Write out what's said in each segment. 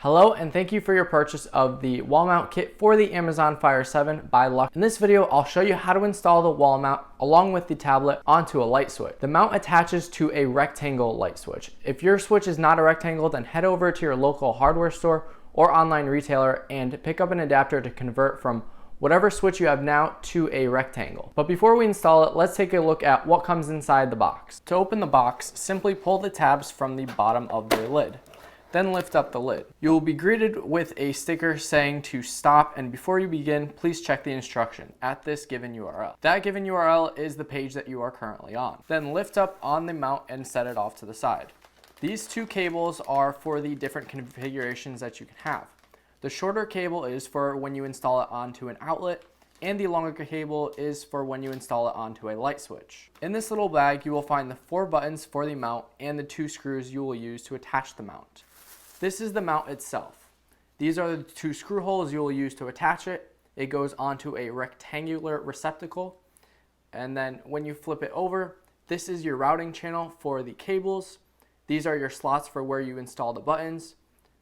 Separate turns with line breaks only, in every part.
Hello and thank you for your purchase of the wall mount kit for the Amazon Fire 7 by Luck. In this video, I'll show you how to install the wall mount along with the tablet onto a light switch. The mount attaches to a rectangle light switch. If your switch is not a rectangle, then head over to your local hardware store or online retailer and pick up an adapter to convert from whatever switch you have now to a rectangle. But before we install it, let's take a look at what comes inside the box. To open the box, simply pull the tabs from the bottom of the lid. Then lift up the lid. You will be greeted with a sticker saying to stop, and before you begin, please check the instruction at this given URL. That given URL is the page that you are currently on. Then lift up on the mount and set it off to the side. These two cables are for the different configurations that you can have. The shorter cable is for when you install it onto an outlet, and the longer cable is for when you install it onto a light switch. In this little bag, you will find the 4 buttons for the mount and the 2 screws you will use to attach the mount. This is the mount itself. These are the 2 screw holes you will use to attach it. It goes onto a rectangular receptacle, and then when you flip it over, this is your routing channel for the cables. These are your slots for where you install the buttons.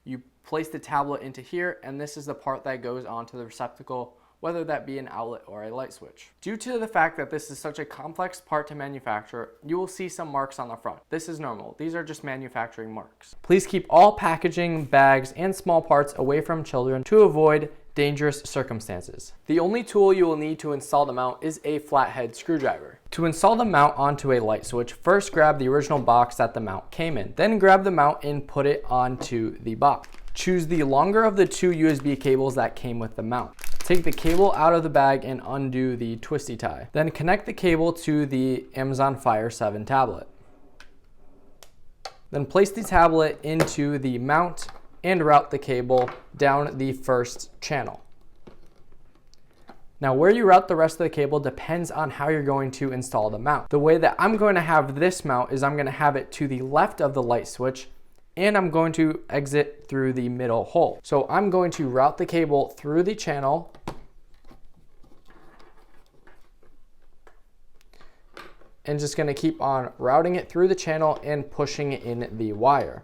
You place the tablet into here, and this is the part that goes onto the receptacle, whether that be an outlet or a light switch. Due to the fact that this is such a complex part to manufacture, you will see some marks on the front. This is normal. These are just manufacturing marks. Please keep all packaging, bags, and small parts away from children to avoid dangerous circumstances. The only tool you will need to install the mount is a flathead screwdriver. To install the mount onto a light switch, first grab the original box that the mount came in. Then grab the mount and put it onto the box. Choose the longer of the 2 USB cables that came with the mount. Take the cable out of the bag and undo the twisty tie. Then connect the cable to the Amazon Fire 7 tablet. Then place the tablet into the mount and route the cable down the first channel. Now, where you route the rest of the cable depends on how you're going to install the mount. The way that I'm going to have this mount is I'm going to have it to the left of the light switch, and I'm going to exit through the middle hole. So I'm going to route the cable through the channel and just going to keep on routing it through the channel and pushing in the wire.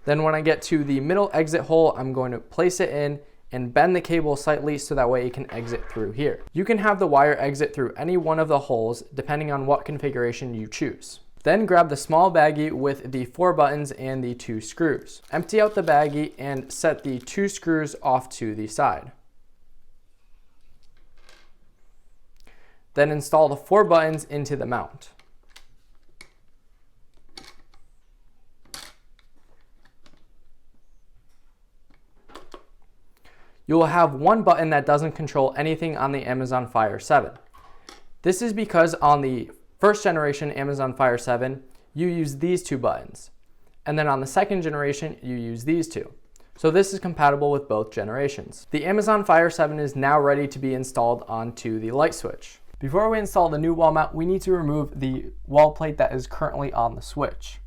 Then when I get to the middle exit hole, I'm going to place it in and bend the cable slightly so that way it can exit through here. You can have the wire exit through any one of the holes depending on what configuration you choose. Then grab the small baggie with the 4 buttons and the 2 screws. Empty out the baggie and set the 2 screws off to the side. Then install the 4 buttons into the mount. You will have 1 button that doesn't control anything on the Amazon Fire 7. This is because on the first generation Amazon Fire 7, you use these 2 buttons. And then on the second generation, you use these 2. So this is compatible with both generations. The Amazon Fire 7 is now ready to be installed onto the light switch. Before we install the new wall mount, we need to remove the wall plate that is currently on the switch.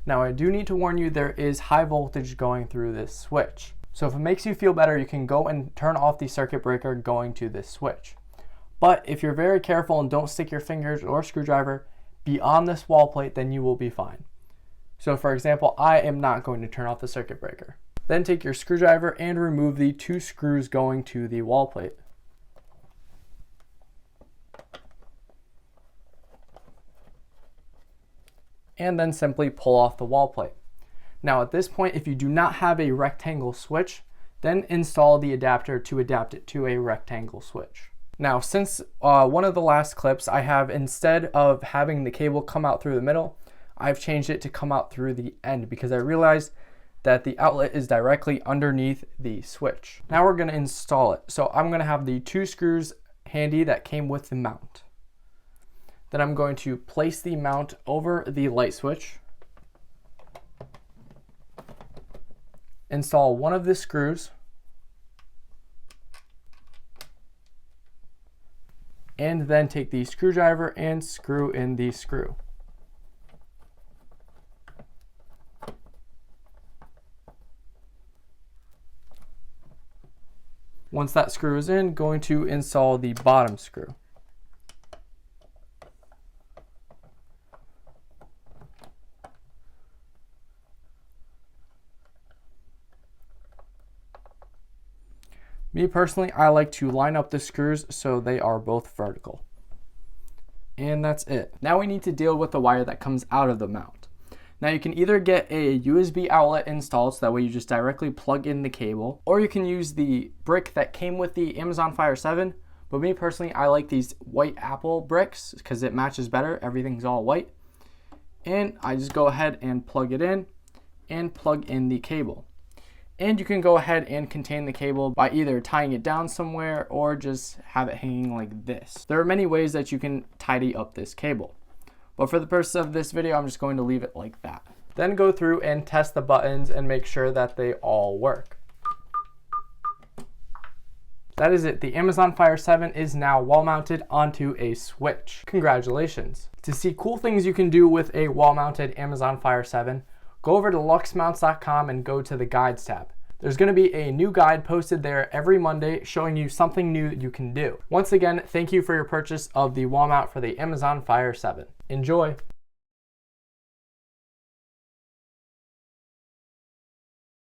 Now, I do need to warn you, there is high voltage going through this switch. So if it makes you feel better, you can go and turn off the circuit breaker going to this switch. But if you're very careful and don't stick your fingers or screwdriver beyond this wall plate, then you will be fine. So for example, I am not going to turn off the circuit breaker. Then take your screwdriver and remove the 2 screws going to the wall plate. And then simply pull off the wall plate. Now at this point, if you do not have a rectangle switch, then install the adapter to adapt it to a rectangle switch. Now, since one of the last clips, I have, instead of having the cable come out through the middle, I've changed it to come out through the end because I realized that the outlet is directly underneath the switch. Now we're going to install it. So I'm going to have the 2 screws handy that came with the mount. Then I'm going to place the mount over the light switch. Install one of the screws and then take the screwdriver and screw in the screw. Once that screw is in, going to install the bottom screw. Me personally, I like to line up the screws so they are both vertical. And that's it. Now we need to deal with the wire that comes out of the mount. Now you can either get a USB outlet installed, so that way you just directly plug in the cable, or you can use the brick that came with the Amazon Fire 7. But me personally, I like these white apple bricks because it matches better. Everything's all white. And I just go ahead and plug it in and plug in the cable. And you can go ahead and contain the cable by either tying it down somewhere or just have it hanging like this. There are many ways that you can tidy up this cable. But for the purpose of this video, I'm just going to leave it like that. Then go through and test the buttons and make sure that they all work. That is it. The Amazon Fire 7 is now wall mounted onto a switch. Congratulations. To see cool things you can do with a wall mounted Amazon Fire 7, go over to luxmounts.com and go to the guides tab. There's going to be a new guide posted there every Monday showing you something new you can do. Once again, thank you for your purchase of the wall mount for the Amazon Fire 7. Enjoy!